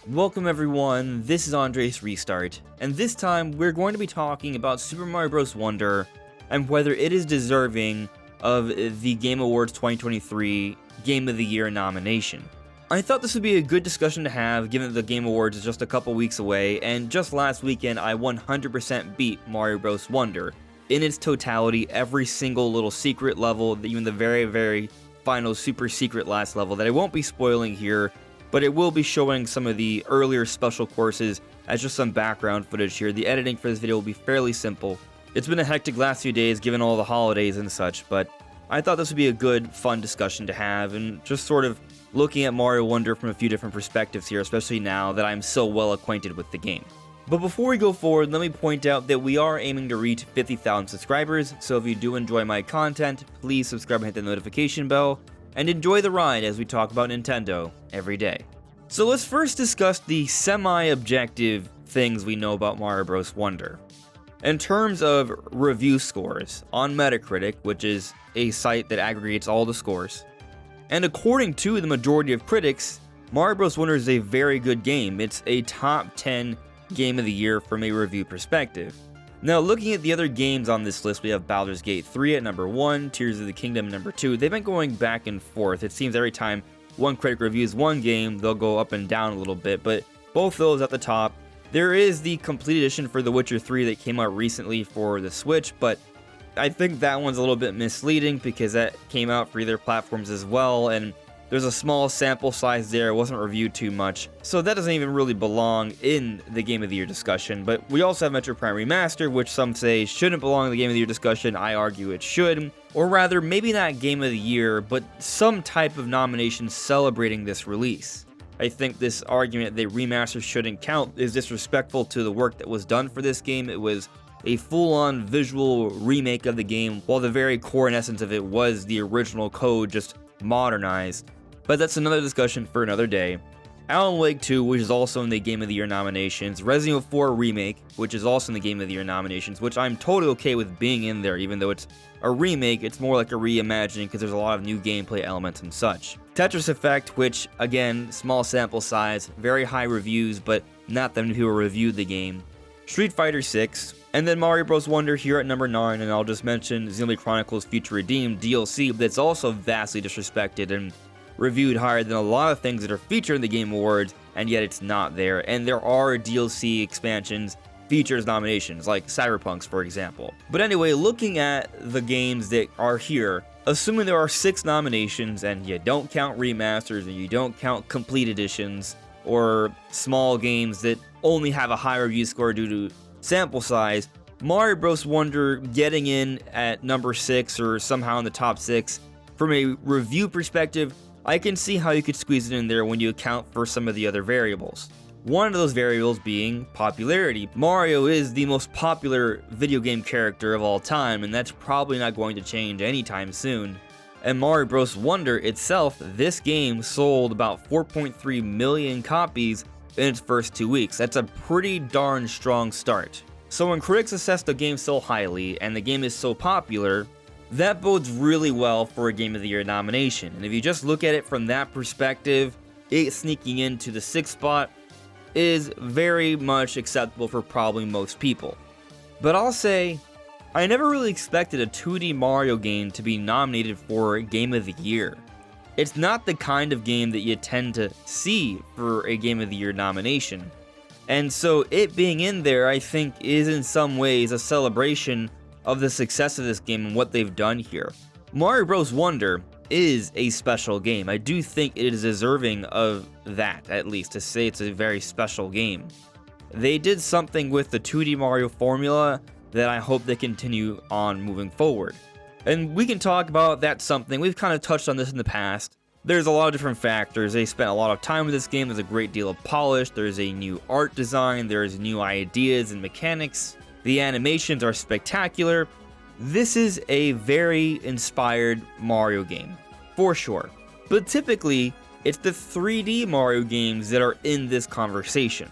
Welcome everyone, this is Andres Restart, and this time we're going to be talking about Super Mario Bros. Wonder and whether it is deserving of the Game Awards 2023 Game of the Year nomination. I thought this would be a good discussion to have given that the Game Awards is just a couple weeks away, and just last weekend I 100% beat Mario Bros. Wonder. In its totality, every single little secret level, even the very final super secret last level that I won't be spoiling here, but it will be showing some of the earlier special courses as just some background footage here. The editing for this video will be fairly simple. It's been a hectic last few days given all the holidays and such, but I thought this would be a good, fun discussion to have, and just sort of looking at Mario Wonder from a few different perspectives here, especially now that I'm so well acquainted with the game. But before we go forward, let me point out that we are aiming to reach 50,000 subscribers, so if you do enjoy my content, please subscribe and hit the notification bell, and enjoy the ride as we talk about Nintendo every day. So let's first discuss the semi-objective things we know about Mario Bros. Wonder. In terms of review scores, on Metacritic, which is a site that aggregates all the scores, and according to the majority of critics, Mario Bros. Wonder is a very good game. It's a top 10 game of the year from a review perspective. Now, looking at the other games on this list, we have Baldur's Gate 3 at number 1, Tears of the Kingdom number 2. They've been going back and forth. It seems every time one critic reviews one game, they'll go up and down a little bit, but both those at the top. There is the complete edition for The Witcher 3 that came out recently for the Switch, but I think that one's a little bit misleading because that came out for either platforms as well, and there's a small sample size there, it wasn't reviewed too much, so that doesn't even really belong in the Game of the Year discussion. But we also have Metroid Prime Remastered, which some say shouldn't belong in the Game of the Year discussion. I argue it should, or rather, maybe not Game of the Year, but some type of nomination celebrating this release. I think this argument that remaster shouldn't count is disrespectful to the work that was done for this game. It was a full-on visual remake of the game, while the very core and essence of it was the original code just modernized. But that's another discussion for another day. Alan Wake 2, which is also in the Game of the Year nominations. Resident Evil 4 Remake, which is also in the Game of the Year nominations, which I'm totally okay with being in there, even though it's a remake. It's more like a reimagining because there's a lot of new gameplay elements and such. Tetris Effect, which, again, small sample size, very high reviews, but not that many people reviewed the game. Street Fighter 6, and then Mario Bros. Wonder here at number 9, and I'll just mention Xenoblade Chronicles Future Redeemed DLC that's also vastly disrespected and reviewed higher than a lot of things that are featured in the Game Awards, and yet it's not there. And there are DLC expansions, features nominations, like Cyberpunk's, for example. But anyway, looking at the games that are here, assuming there are 6 nominations, and you don't count remasters, and you don't count complete editions, or small games that only have a high review score due to sample size, Mario Bros. Wonder getting in at number 6 or somehow in the top 6, from a review perspective, I can see how you could squeeze it in there when you account for some of the other variables. One of those variables being popularity. Mario is the most popular video game character of all time, and that's probably not going to change anytime soon. And Mario Bros. Wonder itself, this game sold about 4.3 million copies in its first 2 weeks. That's a pretty darn strong start. So when critics assess the game so highly, and the game is so popular, that bodes really well for a Game of the Year nomination. And if you just look at it from that perspective, it sneaking into the 6th spot is very much acceptable for probably most people. But I'll say, I never really expected a 2D Mario game to be nominated for Game of the Year. It's not the kind of game that you tend to see for a Game of the Year nomination. And so it being in there, I think, is in some ways a celebration of the success of this game and what they've done here. Mario Bros. Wonder is a special game. I do think it is deserving of that, at least, to say it's a very special game. They did something with the 2D Mario formula that I hope they continue on moving forward. And we can talk about that something. We've kind of touched on this in the past. There's a lot of different factors. They spent a lot of time with this game. There's a great deal of polish. There's a new art design. There's new ideas and mechanics. The animations are spectacular. This is a very inspired Mario game, for sure. But typically, it's the 3D Mario games that are in this conversation,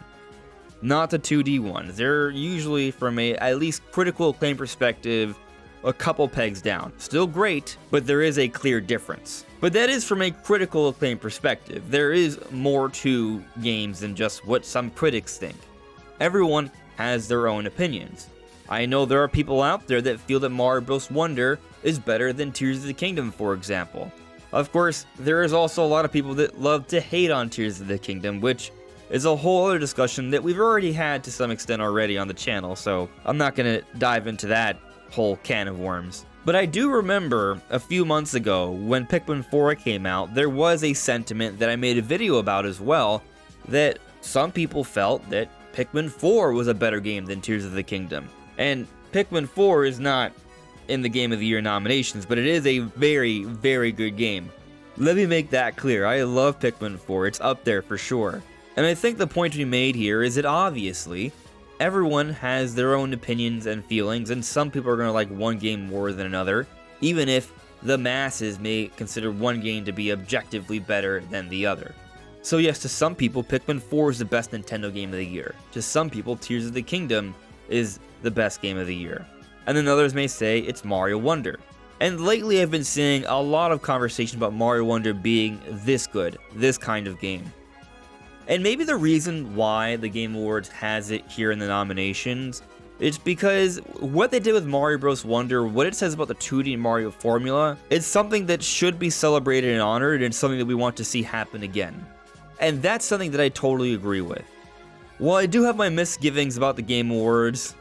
not the 2D ones. They're usually, from a at least critical acclaim perspective, a couple pegs down. Still great, but there is a clear difference. But that is from a critical acclaim perspective. There is more to games than just what some critics think. Everyone has their own opinions. I know there are people out there that feel that Mario Bros. Wonder is better than Tears of the Kingdom, for example. Of course, there is also a lot of people that love to hate on Tears of the Kingdom, which is a whole other discussion that we've already had to some extent already on the channel, so I'm not going to dive into that whole can of worms. But I do remember a few months ago when Pikmin 4 came out, there was a sentiment that I made a video about as well, that some people felt that Pikmin 4 was a better game than Tears of the Kingdom. And Pikmin 4 is not in the Game of the Year nominations, but it is a very, very good game. Let me make that clear. I love Pikmin 4. It's up there for sure. And I think the point to be made here is that obviously, everyone has their own opinions and feelings, and some people are going to like one game more than another, even if the masses may consider one game to be objectively better than the other. So yes, to some people, Pikmin 4 is the best Nintendo game of the year. To some people, Tears of the Kingdom is the best game of the year. And then others may say it's Mario Wonder. And lately I've been seeing a lot of conversation about Mario Wonder being this good, this kind of game. And maybe the reason why the Game Awards has it here in the nominations is because what they did with Mario Bros. Wonder, what it says about the 2D Mario formula, is something that should be celebrated and honored, and something that we want to see happen again. And that's something that I totally agree with. While I do have my misgivings about the Game Awards,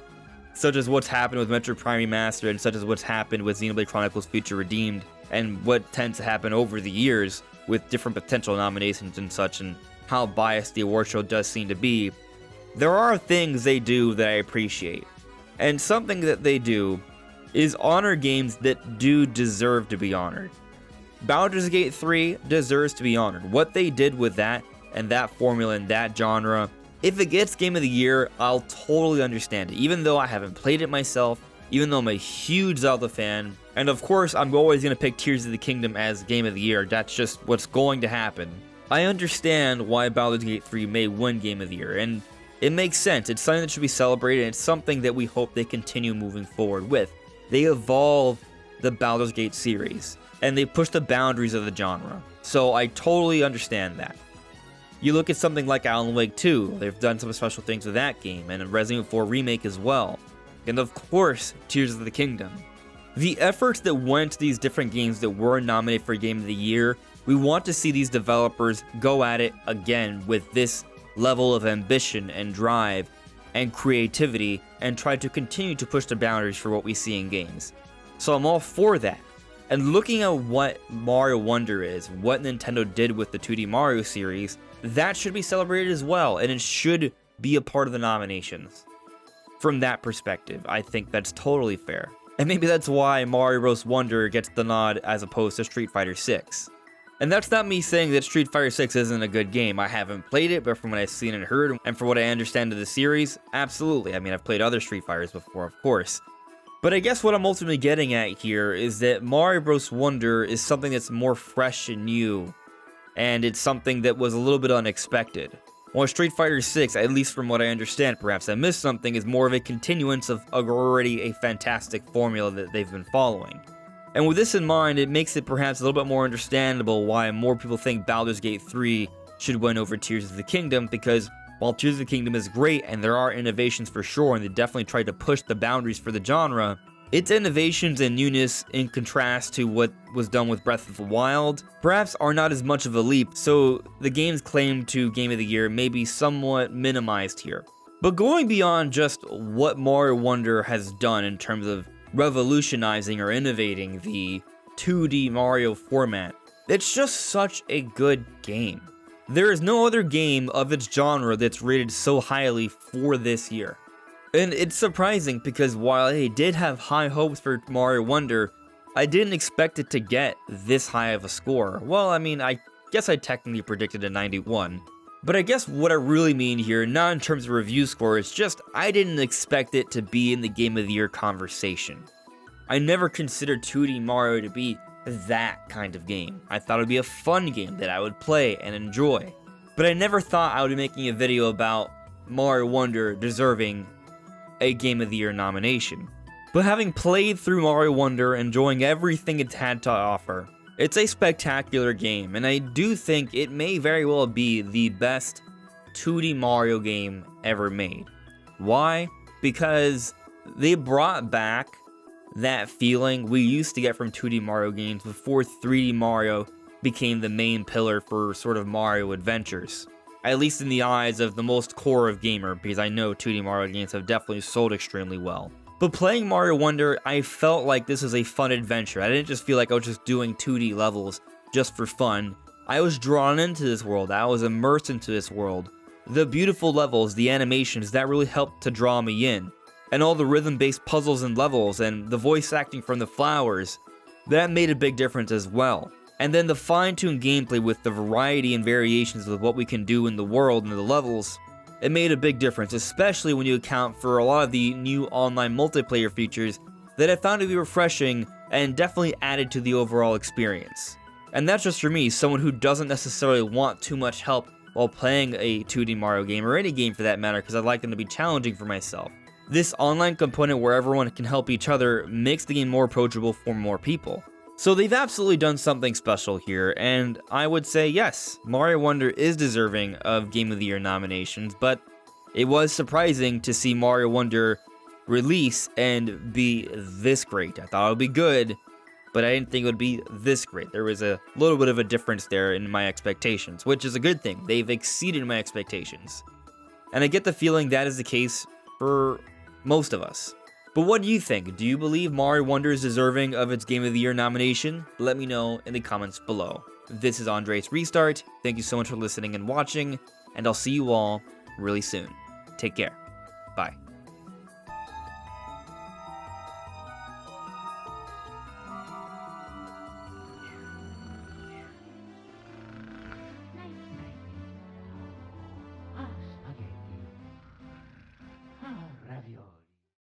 such as what's happened with Metroid Prime Remastered, and such as what's happened with Xenoblade Chronicles Future Redeemed, and what tends to happen over the years with different potential nominations and such, and how biased the award show does seem to be, there are things they do that I appreciate. And something that they do is honor games that do deserve to be honored. Baldur's Gate 3 deserves to be honored. What they did with that, and that formula, and that genre, if it gets Game of the Year, I'll totally understand it. Even though I haven't played it myself, even though I'm a huge Zelda fan, and of course I'm always going to pick Tears of the Kingdom as Game of the Year, that's just what's going to happen. I understand why Baldur's Gate 3 may win Game of the Year, and it makes sense. It's something that should be celebrated, and it's something that we hope they continue moving forward with. They evolve the Baldur's Gate series, and they push the boundaries of the genre. So I totally understand that. You look at something like Alan Wake 2, they've done some special things with that game, and a Resident Evil 4 remake as well. And of course, Tears of the Kingdom. The efforts that went to these different games that were nominated for Game of the Year, we want to see these developers go at it again with this level of ambition and drive and creativity, and try to continue to push the boundaries for what we see in games. So I'm all for that. And looking at what Mario Wonder is, what Nintendo did with the 2D Mario series, that should be celebrated as well, and it should be a part of the nominations. From that perspective, I think that's totally fair. And maybe that's why Mario Bros. Wonder gets the nod as opposed to Street Fighter 6. And that's not me saying that Street Fighter 6 isn't a good game. I haven't played it, but from what I've seen and heard, and from what I understand of the series, absolutely. I mean, I've played other Street Fighters before, of course. But I guess what I'm ultimately getting at here is that Mario Bros. Wonder is something that's more fresh and new, and it's something that was a little bit unexpected. While Street Fighter 6, at least from what I understand, perhaps I missed something, is more of a continuance of already a fantastic formula that they've been following. And with this in mind, it makes it perhaps a little bit more understandable why more people think Baldur's Gate 3 should win over Tears of the Kingdom, because while Tears of the Kingdom is great and there are innovations for sure, and they definitely tried to push the boundaries for the genre, its innovations and newness in contrast to what was done with Breath of the Wild perhaps are not as much of a leap, so the game's claim to Game of the Year may be somewhat minimized here. But going beyond just what Mario Wonder has done in terms of revolutionizing or innovating the 2D Mario format, it's just such a good game. There is no other game of its genre that's rated so highly for this year. And it's surprising because while I did have high hopes for Mario Wonder, I didn't expect it to get this high of a score. Well, I mean, I guess I technically predicted a 91. But I guess what I really mean here, not in terms of review score, it's just I didn't expect it to be in the Game of the Year conversation. I never considered 2D Mario to be that kind of game. I thought it would be a fun game that I would play and enjoy. But I never thought I would be making a video about Mario Wonder deserving a Game of the Year nomination. But having played through Mario Wonder, enjoying everything it's had to offer, it's a spectacular game, and I do think it may very well be the best 2D Mario game ever made. Why? Because they brought back that feeling we used to get from 2D Mario games before 3D Mario became the main pillar for sort of Mario adventures. At least in the eyes of the most core of gamer, because I know 2D Mario games have definitely sold extremely well. But playing Mario Wonder, I felt like this was a fun adventure. I didn't just feel like I was just doing 2D levels just for fun. I was drawn into this world. I was immersed into this world. The beautiful levels, the animations, that really helped to draw me in. And all the rhythm-based puzzles and levels, and the voice acting from the flowers, that made a big difference as well. And then the fine-tuned gameplay with the variety and variations of what we can do in the world and the levels, it made a big difference, especially when you account for a lot of the new online multiplayer features that I found to be refreshing and definitely added to the overall experience. And that's just for me, someone who doesn't necessarily want too much help while playing a 2D Mario game, or any game for that matter, because I like them to be challenging for myself. This online component where everyone can help each other makes the game more approachable for more people. So they've absolutely done something special here, and I would say yes, Mario Wonder is deserving of Game of the Year nominations, but it was surprising to see Mario Wonder release and be this great. I thought it would be good, but I didn't think it would be this great. There was a little bit of a difference there in my expectations, which is a good thing. They've exceeded my expectations. And I get the feeling that is the case for most of us. But what do you think? Do you believe Mario Wonder is deserving of its Game of the Year nomination? Let me know in the comments below. This is Andres Restart. Thank you so much for listening and watching, and I'll see you all really soon. Take care.